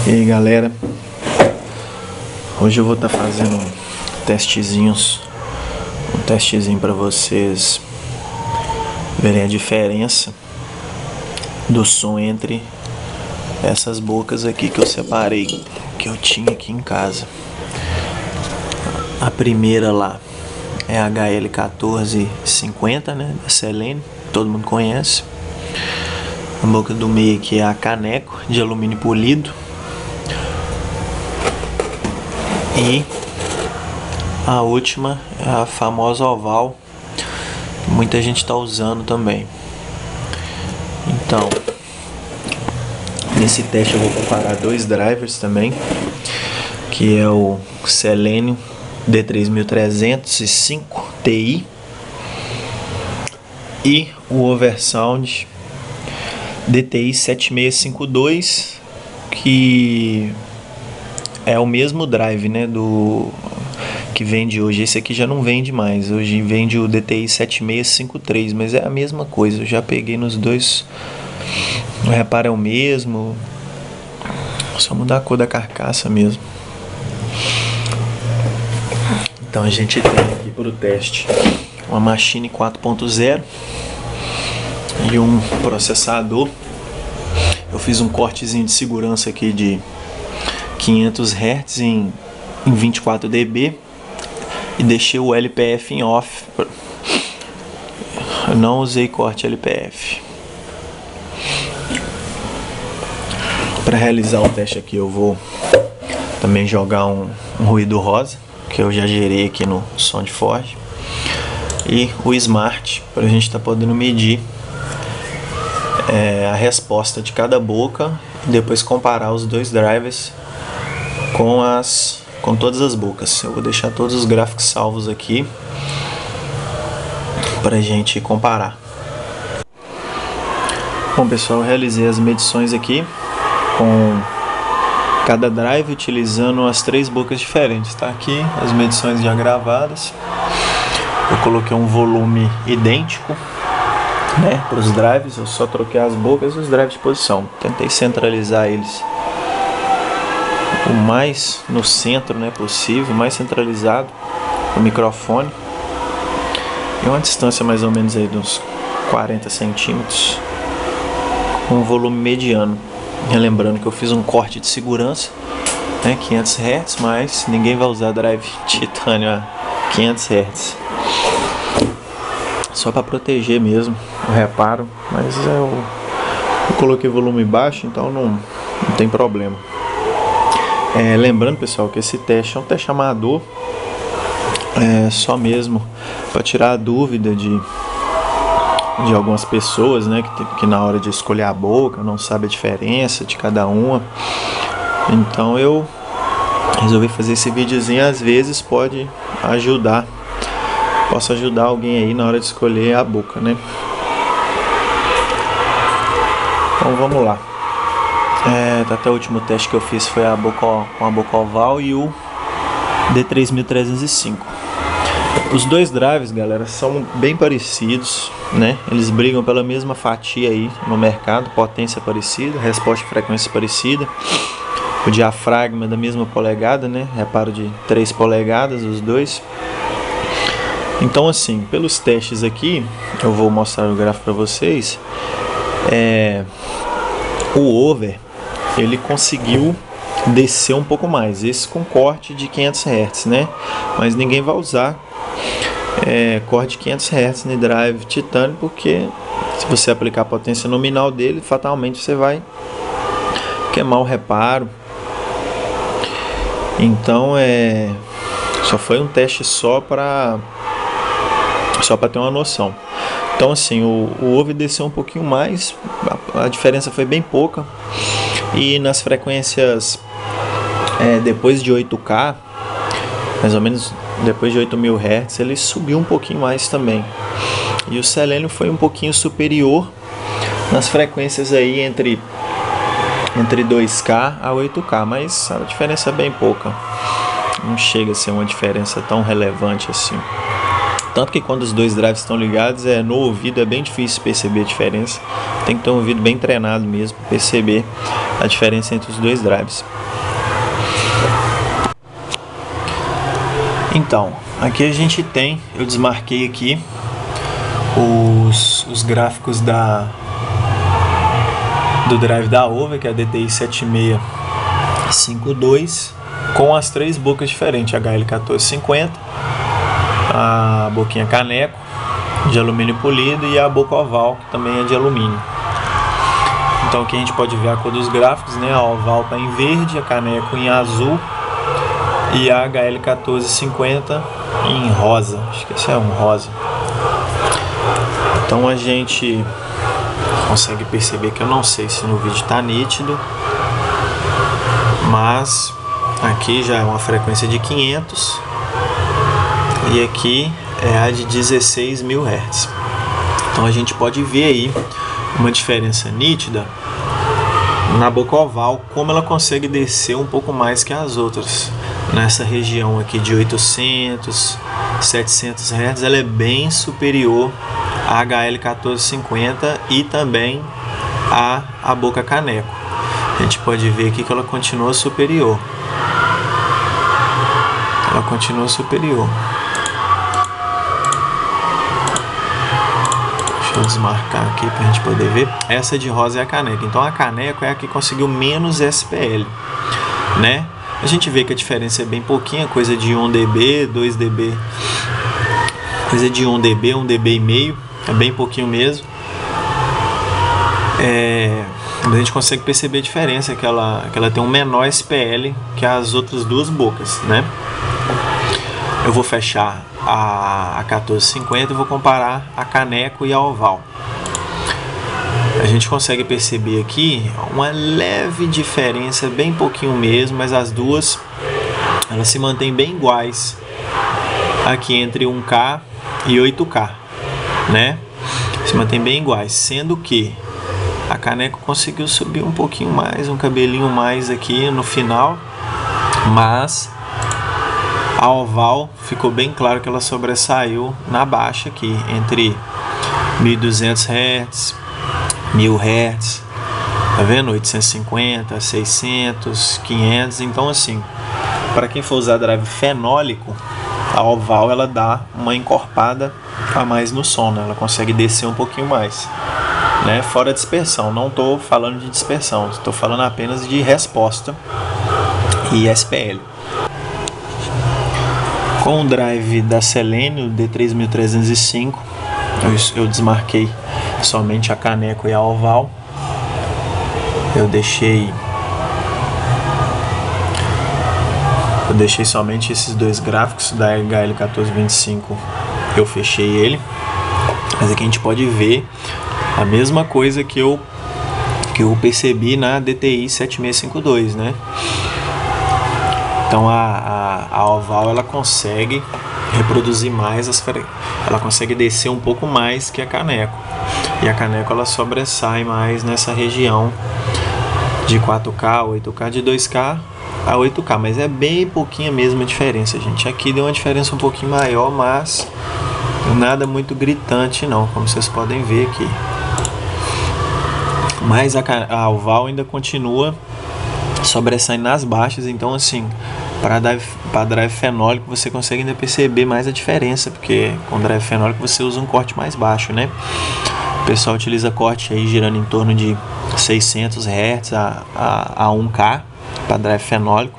E aí galera, hoje eu vou estar fazendo um testezinho para vocês verem a diferença do som entre essas bocas aqui que eu separei, que eu tinha aqui em casa. A primeira lá é a HL1450, né, da Selene, todo mundo conhece. A boca do meio aqui é a Caneco de alumínio polido. E a última é a famosa oval, que muita gente está usando também. Então, nesse teste eu vou comparar dois drivers também, que é o Selene D3305 Ti e o Oversound DTI 7652, que é o mesmo drive, né, do que vende hoje. Esse aqui já não vende mais, hoje vende o DTI 7653, mas é a mesma coisa, eu já peguei nos dois, o reparo é o mesmo, só mudar a cor da carcaça mesmo. Então a gente tem aqui para o teste uma Machine 4.0 e um processador. Eu fiz um cortezinho de segurança aqui de 500 Hz em 24 dB e deixei o LPF em off. Eu não usei corte LPF. Para realizar o teste aqui eu vou também jogar um ruído rosa, que eu já gerei aqui no SoundForge, e o Smart, para a gente estar podendo medir a resposta de cada boca e depois comparar os dois drivers com todas as bocas. Eu vou deixar todos os gráficos salvos aqui para a gente comparar. Bom pessoal, eu realizei as medições aqui com cada drive utilizando as três bocas diferentes. Tá aqui as medições já gravadas. Eu coloquei um volume idêntico, né, para os drives. Eu só troquei as bocas e os drives de posição. Tentei centralizar eles o mais no centro, né, possível, mais centralizado o microfone, e uma distância mais ou menos aí de uns 40 centímetros, com um volume mediano. Relembrando que eu fiz um corte de segurança, né, 500 Hz, mas ninguém vai usar drive titânio a 500 Hz, só para proteger mesmo o reparo, mas eu coloquei volume baixo, então não tem problema. Lembrando pessoal que esse teste é um teste amador, só mesmo para tirar a dúvida de algumas pessoas, né, que na hora de escolher a boca não sabe a diferença de cada uma. Então eu resolvi fazer esse videozinho, às vezes pode ajudar, posso ajudar alguém aí na hora de escolher a boca, né? Então vamos lá. Até o último teste que eu fiz foi com a boca oval e o D3305. Os dois drives, galera, são bem parecidos, né? Eles brigam pela mesma fatia aí no mercado, potência parecida, resposta de frequência parecida, o diafragma da mesma polegada, né? Reparo de 3 polegadas os dois. Então assim, pelos testes aqui, eu vou mostrar o gráfico para vocês. O over, ele conseguiu descer um pouco mais, esse com corte de 500 Hz, né? Mas ninguém vai usar corte de 500 Hz no drive titânio, porque se você aplicar a potência nominal dele, fatalmente você vai queimar o reparo. Então só foi um teste só para ter uma noção. Então assim, o over desceu um pouquinho mais, a diferença foi bem pouca, e nas frequências depois de 8K, mais ou menos depois de 8.000 Hz, ele subiu um pouquinho mais também. E o Selene foi um pouquinho superior nas frequências aí entre 2K a 8K, mas a diferença é bem pouca, não chega a ser uma diferença tão relevante assim. Tanto que quando os dois drives estão ligados, no ouvido é bem difícil perceber a diferença. Tem que ter um ouvido bem treinado mesmo para perceber a diferença entre os dois drives. Então, aqui a gente tem, eu desmarquei aqui os gráficos do drive da Over, que é a DTI 7652, com as 3 bocas diferentes, a HL1450, a boquinha caneco de alumínio polido e a boca oval, que também é de alumínio. Então aqui a gente pode ver a cor dos gráficos, né? A oval está em verde, a caneco em azul e a HL1450 em rosa. Acho que esse é um rosa. Então a gente consegue perceber que eu não sei se no vídeo está nítido, mas aqui já é uma frequência de 500 e aqui é a de 16.000 Hz. Então a gente pode ver aí uma diferença nítida na boca oval, como ela consegue descer um pouco mais que as outras. Nessa região aqui de 800, 700 Hz, ela é bem superior à HL1450 e também à boca caneco. A gente pode ver aqui que ela continua superior. Ela continua superior. Deixa eu desmarcar aqui para a gente poder ver. Essa de rosa é a caneco. Então a caneco é a que conseguiu menos SPL, né? A gente vê que a diferença é bem pouquinha, coisa de 1 dB, 2 dB, coisa de 1 dB, 1 dB e meio, é bem pouquinho mesmo. A gente consegue perceber a diferença, que ela tem um menor SPL que as outras duas bocas, né? Eu vou fechar a 1450 e vou comparar a caneco e a oval. A gente consegue perceber aqui uma leve diferença, bem pouquinho mesmo, mas as duas elas se mantêm bem iguais aqui entre 1K e 8K, né? Se mantém bem iguais, sendo que a caneco conseguiu subir um pouquinho mais, um cabelinho mais aqui no final, mas a oval ficou bem claro que ela sobressaiu na baixa aqui, entre 1200 Hz, 1000 Hz, tá vendo? 850, 600, 500. Então assim, para quem for usar drive fenólico, a oval ela dá uma encorpada a mais no som, né? Ela consegue descer um pouquinho mais, né? Fora dispersão, não estou falando de dispersão, estou falando apenas de resposta e SPL. Com o drive da Selene, o D3305, eu desmarquei somente a caneco e a oval. Eu deixei somente esses dois gráficos da HL1425, eu fechei ele. Mas aqui a gente pode ver a mesma coisa que eu percebi na DTI 7652, né? Então a oval ela consegue reproduzir mais ela consegue descer um pouco mais que a caneco. E a caneco ela sobressai mais nessa região de 4K, 8K, de 2K a 8K, mas é bem pouquinha mesmo a diferença, gente. Aqui deu uma diferença um pouquinho maior, mas nada muito gritante não, como vocês podem ver aqui. Mas a oval ainda continua sobressaindo nas baixas, então assim, para drive fenólico você consegue ainda perceber mais a diferença, porque com drive fenólico você usa um corte mais baixo, né? O pessoal utiliza corte aí girando em torno de 600 Hz a 1K para drive fenólico,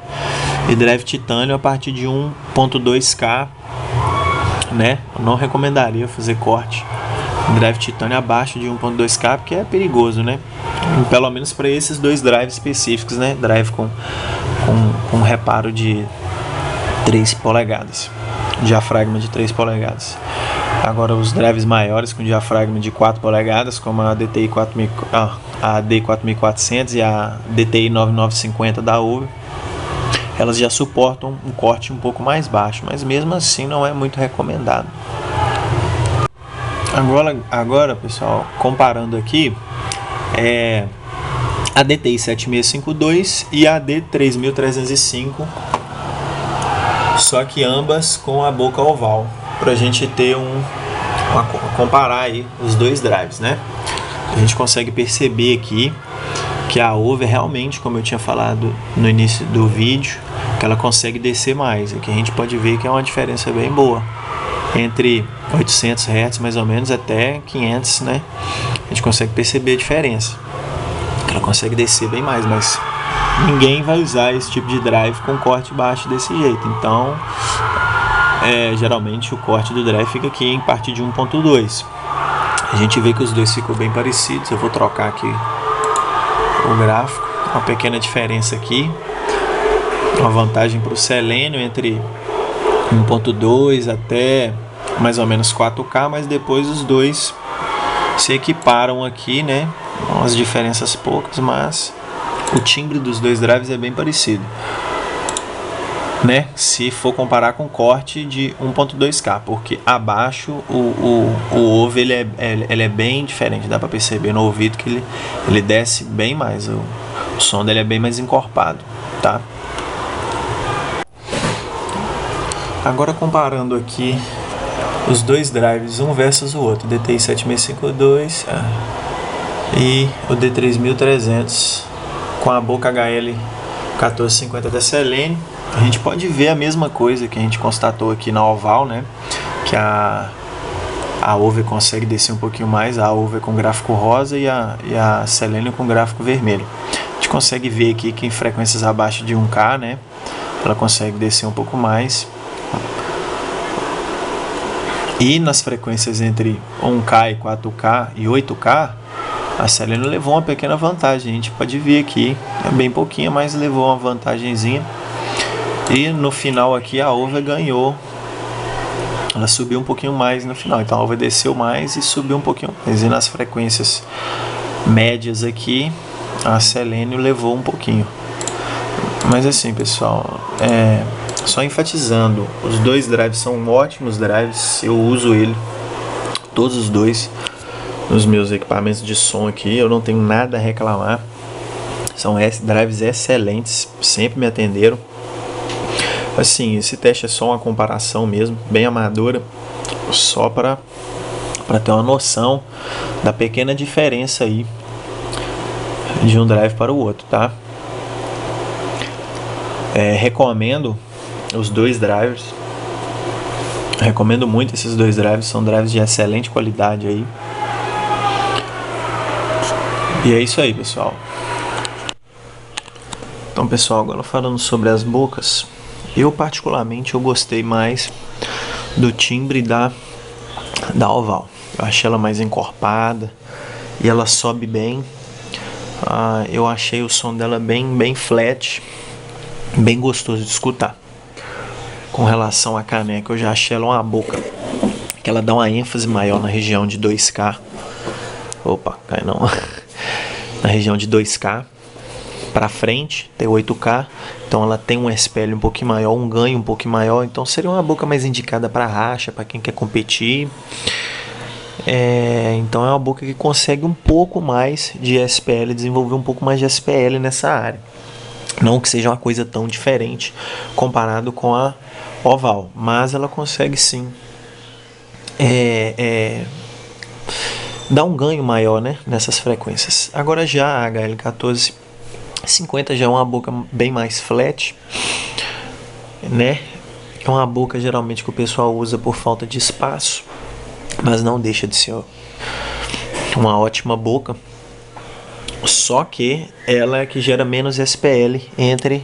e drive titânio a partir de 1.2K, né? Eu não recomendaria fazer corte drive titânio abaixo de 1.2K, porque é perigoso, né? Pelo menos para esses dois drives específicos, né? Drive com reparo de 3 polegadas, diafragma de 3 polegadas. Agora os drives maiores com diafragma de 4 polegadas, como a D4400 e a DTI 9950 da Over, elas já suportam um corte um pouco mais baixo, mas mesmo assim não é muito recomendado. Agora pessoal, comparando aqui a DTI 7652 e a D3305, só que ambas com a boca oval. para a gente ter comparar aí os dois drives, né? A gente consegue perceber aqui que a over realmente, como eu tinha falado no início do vídeo, que ela consegue descer mais. Aqui a gente pode ver que é uma diferença bem boa, entre 800 Hz mais ou menos até 500, né? A gente consegue perceber a diferença. Ela consegue descer bem mais, mas ninguém vai usar esse tipo de drive com corte baixo desse jeito. Então, geralmente o corte do drive fica aqui em parte de 1.2. A gente vê que os dois ficam bem parecidos. Eu vou trocar aqui o gráfico. Uma pequena diferença aqui. Uma vantagem para o Selenium entre 1.2 até mais ou menos 4K, mas depois os dois se equiparam aqui, né? Umas diferenças poucas, mas o timbre dos dois drives é bem parecido, né? Se for comparar com corte de 1.2K, porque abaixo o over ele é bem diferente, dá para perceber no ouvido que ele desce bem mais, o som dele é bem mais encorpado, tá? Agora comparando aqui os dois drives, um versus o outro, DTI 7652 e o D3300 com a boca HL 1450 da Selenium. A gente pode ver a mesma coisa que a gente constatou aqui na oval, né? Que a over consegue descer um pouquinho mais, a over com gráfico rosa e a Selenium com gráfico vermelho. A gente consegue ver aqui que em frequências abaixo de 1K, né? Ela consegue descer um pouco mais. E nas frequências entre 1K e 4K e 8K, a Selenium levou uma pequena vantagem. A gente pode ver aqui, é bem pouquinho, mas levou uma vantagenzinha. E no final aqui a over ganhou. Ela subiu um pouquinho mais no final. Então a over desceu mais e subiu um pouquinho mais. E nas frequências médias aqui, a Selenium levou um pouquinho. Mas assim, pessoal, só enfatizando, os dois drives são ótimos drives. Eu uso todos os dois nos meus equipamentos de som aqui. Eu não tenho nada a reclamar. São drives excelentes, sempre me atenderam. Assim, esse teste é só uma comparação mesmo, bem amadora, só para ter uma noção da pequena diferença aí de um drive para o outro, tá? Recomendo os dois drivers, recomendo muito esses dois drives, são drives de excelente qualidade aí. E é isso aí, pessoal. Então, pessoal, agora falando sobre as bocas, eu particularmente gostei mais do timbre da oval. Eu achei ela mais encorpada e ela sobe bem. Eu achei o som dela bem flat, bem gostoso de escutar. Com relação à caneca, eu já achei ela uma boca que ela dá uma ênfase maior na região de 2K. Opa, cai não. Na região de 2K para frente, tem 8K, então ela tem um SPL um pouquinho maior, um ganho um pouquinho maior, então seria uma boca mais indicada para racha, para quem quer competir. Então é uma boca que consegue um pouco mais de SPL, desenvolver um pouco mais de SPL nessa área. Não que seja uma coisa tão diferente comparado com a oval, mas ela consegue sim dar um ganho maior, né, nessas frequências. Agora já a HL1450 já é uma boca bem mais flat, né? É uma boca geralmente que o pessoal usa por falta de espaço, mas não deixa de ser uma ótima boca. Só que ela é que gera menos SPL entre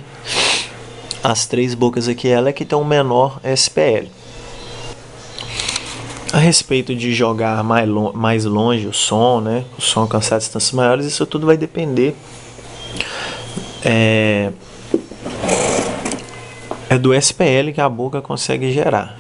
as três bocas aqui. Ela é que tem um menor SPL. A respeito de jogar mais longe o som, né? O som alcançar distâncias maiores, isso tudo vai depender do SPL que a boca consegue gerar.